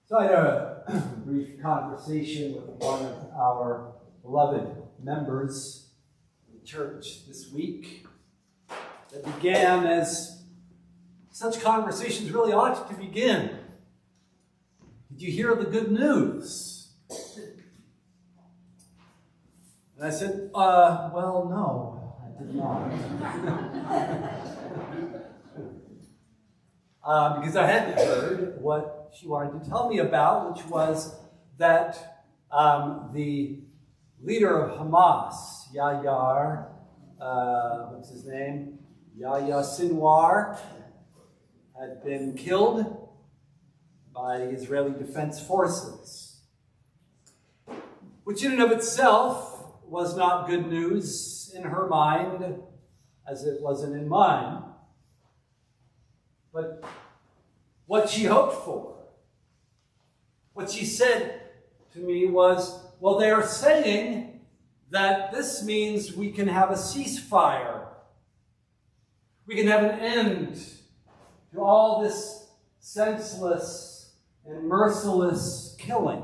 So I had a brief conversation with one of our beloved members of the church this week that began as such conversations really ought to begin. Did you hear the good news? And I said, well, no, I did not. Because I hadn't heard what she wanted to tell me about, which was that the leader of Hamas, Yahya, what's his name? Yahya Sinwar, had been killed by the Israeli Defense Forces, which in and of itself was not good news in her mind, as it wasn't in mine. But what she hoped for, what she said to me was, well, they are saying that this means we can have a ceasefire. We can have an end to all this senseless and merciless killing.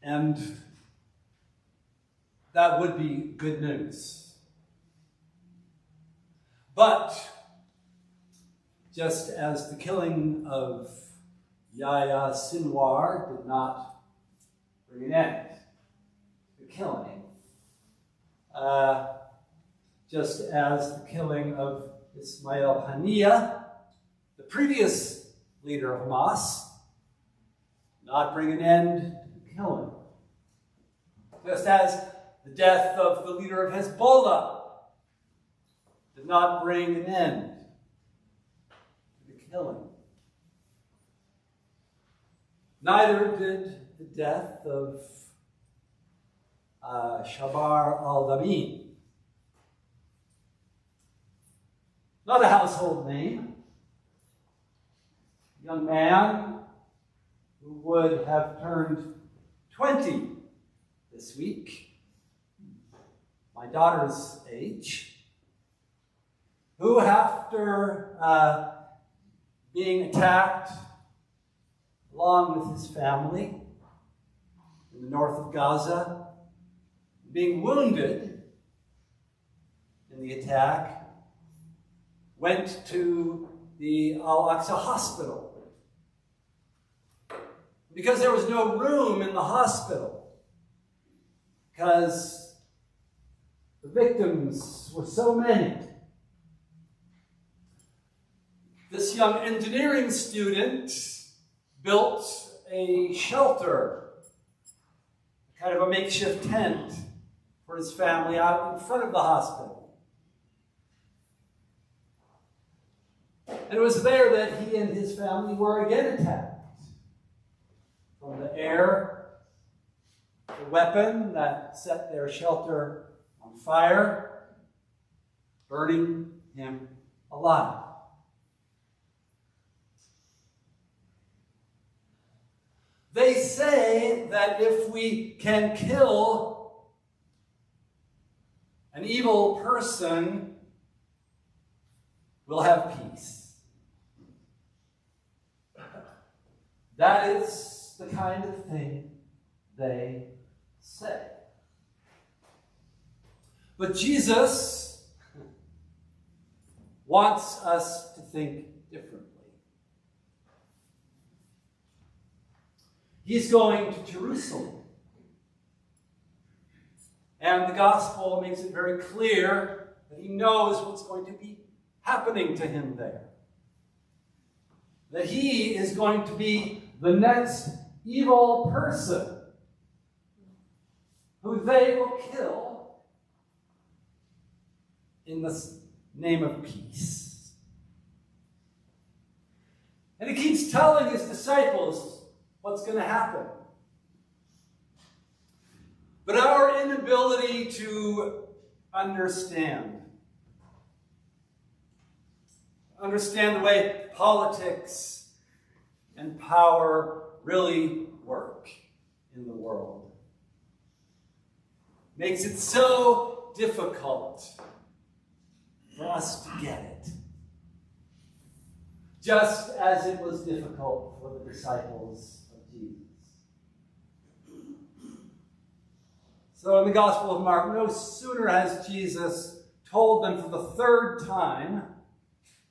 And that would be good news. But just as the killing of Yahya Sinwar did not bring an end to the killing, just as the killing of Ismail Haniyeh, the previous leader of Hamas, did not bring an end to the killing. Just as the death of the leader of Hezbollah did not bring an end to the killing. Neither did the death of Shabar al-Damin. Not a household name. A young man who would have turned 20 this week, my daughter's age, who after being attacked along with his family in the north of Gaza, being wounded in the attack, went to the Al-Aqsa hospital. Because there was no room in the hospital, because the victims were so many, this young engineering student built a shelter, kind of a makeshift tent for his family out in front of the hospital. And it was there that he and his family were again attacked. From the air, the weapon that set their shelter on fire, burning him alive. They say that if we can kill an evil person, we'll have peace. That is the kind of thing they say. But Jesus wants us to think differently. He's going to Jerusalem. And the gospel makes it very clear that he knows what's going to be happening to him there. That he is going to be the next evil person who they will kill in the name of peace. And he keeps telling his disciples what's going to happen. But our inability to understand the way politics and power really work in the world makes it so difficult for us to get it. Just as it was difficult for the disciples of Jesus. So in the Gospel of Mark, no sooner has Jesus told them for the third time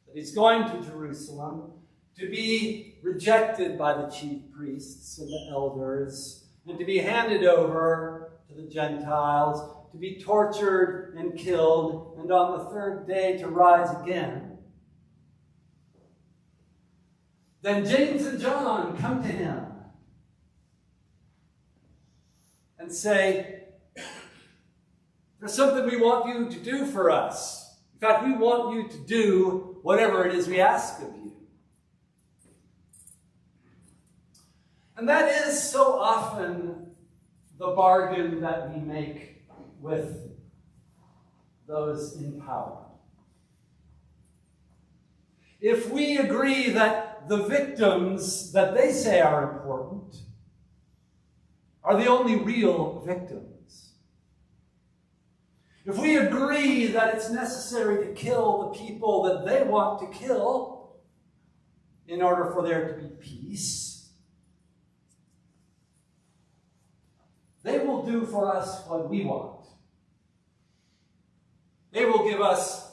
that he's going to Jerusalem to be rejected by the chief priests and the elders, and to be handed over to the Gentiles, to be tortured and killed, and on the third day to rise again. Then James and John come to him and say, there's something we want you to do for us. In fact, we want you to do whatever it is we ask of you. And that is so often the bargain that we make with those in power. If we agree that the victims that they say are important are the only real victims, if we agree that it's necessary to kill the people that they want to kill in order for there to be peace, they will do for us what we want. They will give us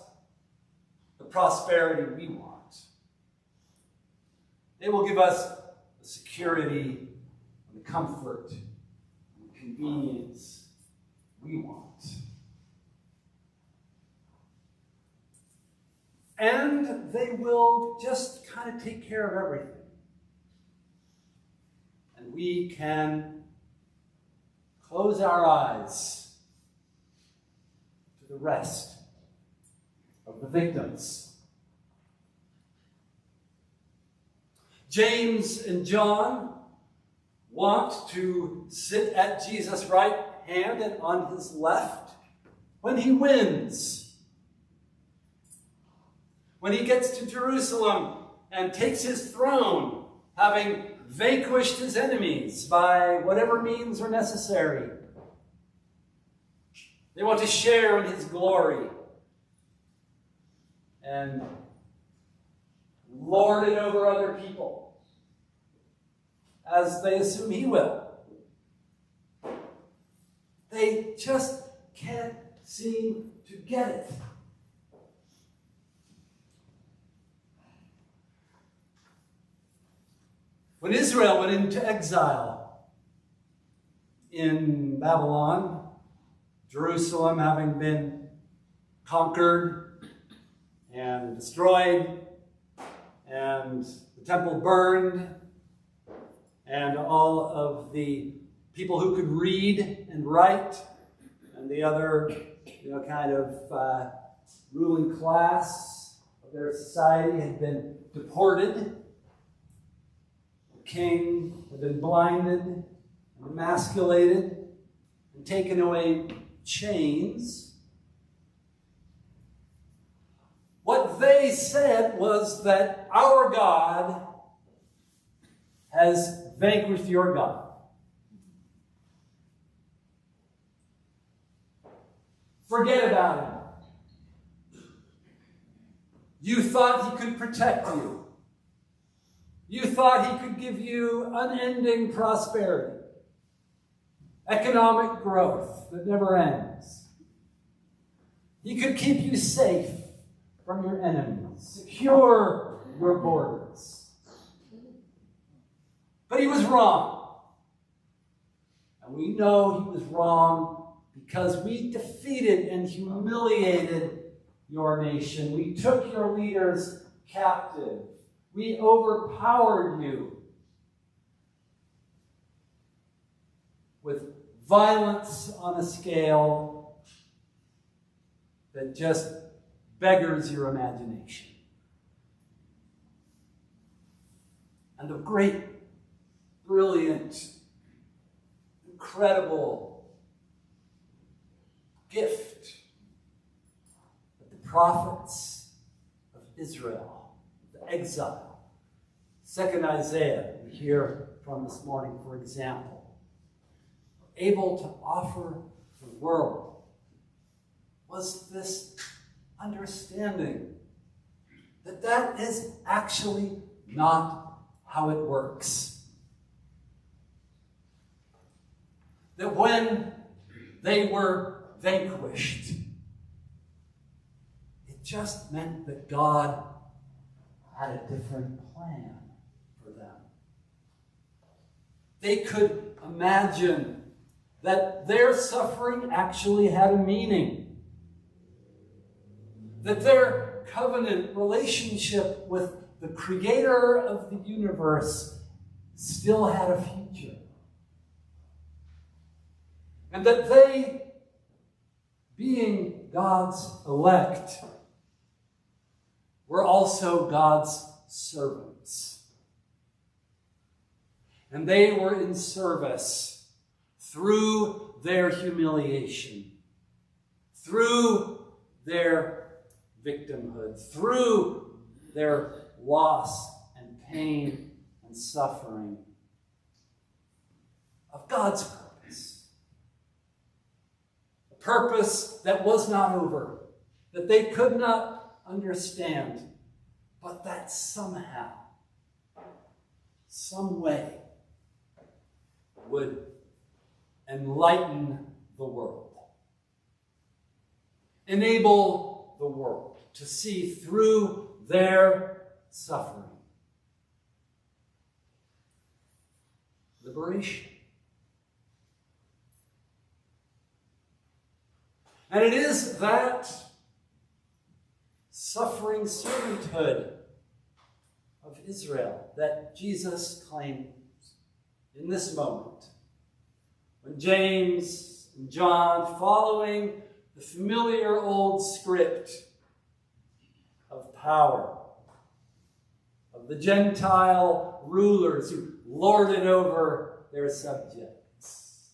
the prosperity we want. They will give us the security, and the comfort, and the convenience we want. And they will just kind of take care of everything. And we can close our eyes to the rest of the victims. James and John want to sit at Jesus' right hand and on his left when he wins. When he gets to Jerusalem and takes his throne, having vanquished his enemies by whatever means are necessary. They want to share in his glory and lord it over other people, as they assume he will. They just can't seem to get it. When Israel went into exile in Babylon, Jerusalem having been conquered and destroyed, and the temple burned, and all of the people who could read and write, and the other, kind of ruling class of their society had been deported. The king had been blinded and emasculated and taken away chains. What they said was that our God has vanquished your God. Forget about him. You thought he could protect you. You thought he could give you unending prosperity, economic growth that never ends. He could keep you safe from your enemies, secure your borders. But he was wrong. And we know he was wrong because we defeated and humiliated your nation. We took your leaders captive. We overpowered you with violence on a scale that just beggars your imagination. And the great, brilliant, incredible gift that the prophets of Israel, the exile, Second Isaiah, we hear from this morning, for example, were able to offer the world was this understanding that that is actually not how it works. That when they were vanquished, it just meant that God had a different plan for them. They could imagine that their suffering actually had a meaning. That their covenant relationship with the creator of the universe still had a future. And that they, being God's elect, were also God's servants. And they were in service through their humiliation, through their victimhood, through their loss and pain and suffering of God's purpose. A purpose that was not over, that they could not understand, but that somehow, some way, would enlighten the world, enable the world to see through their suffering liberation. And it is that suffering servanthood of Israel that Jesus claims in this moment, when James and John, following the familiar old script of power, of the Gentile rulers who lorded over their subjects,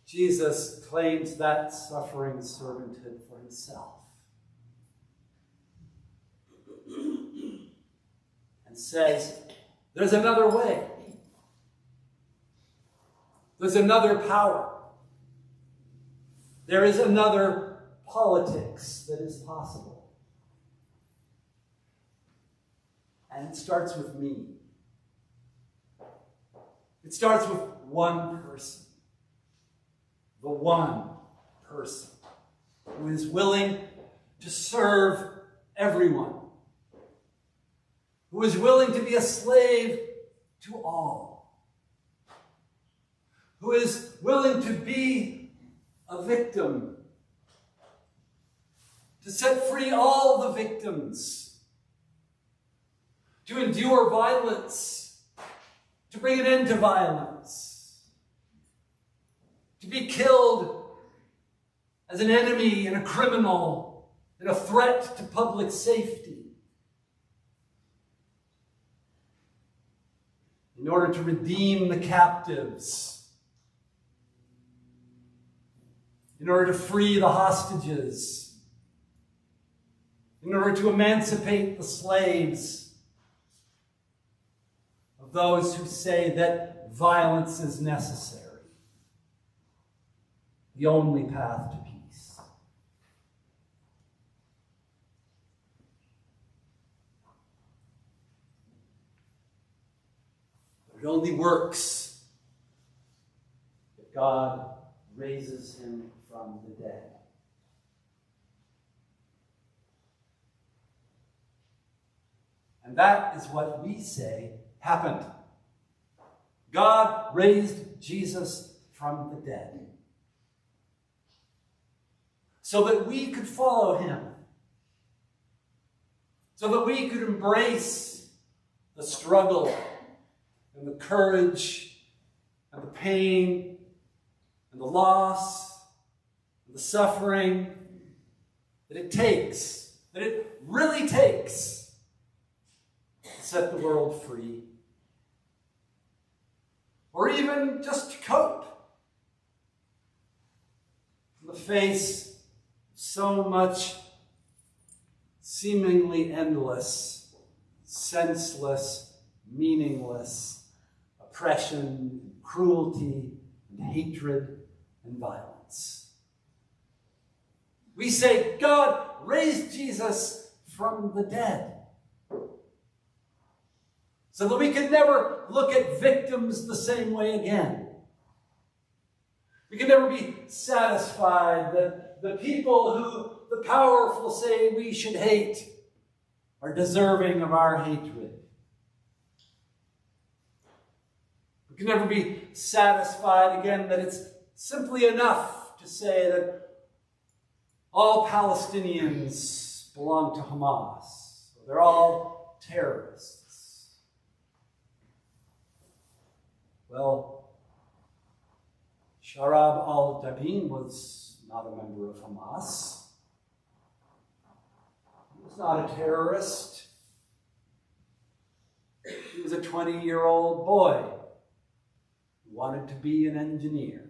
Jesus claims that suffering servanthood for himself. And says, there's another way. There's another power. There is another politics that is possible. And it starts with me. It starts with one person. The one person who is willing to serve everyone. Who is willing to be a slave to all. Who is willing to be a victim. To set free all the victims. To endure violence. To bring an end to violence. To be killed as an enemy and a criminal and a threat to public safety. In order to redeem the captives. In order to free the hostages. In order to emancipate the slaves. Of those who say that violence is necessary. The only path to peace. But it only works if God raises him from the dead. And that is what we say happened. God raised Jesus from the dead, so that we could follow him, so that we could embrace the struggle and the courage and the pain and the loss and the suffering that it takes, that it really takes to set the world free, or even just to cope in the face of so much seemingly endless, senseless, meaningless oppression, cruelty, and hatred, and violence. We say God raised Jesus from the dead. So that we can never look at victims the same way again. We can never be satisfied that the people who the powerful say we should hate are deserving of our hatred. We can never be satisfied again that it's simply enough to say that all Palestinians belong to Hamas. They're all terrorists. Well, Sharab al-Tabin was not a member of Hamas. He was not a terrorist. He was a 20-year-old boy who wanted to be an engineer.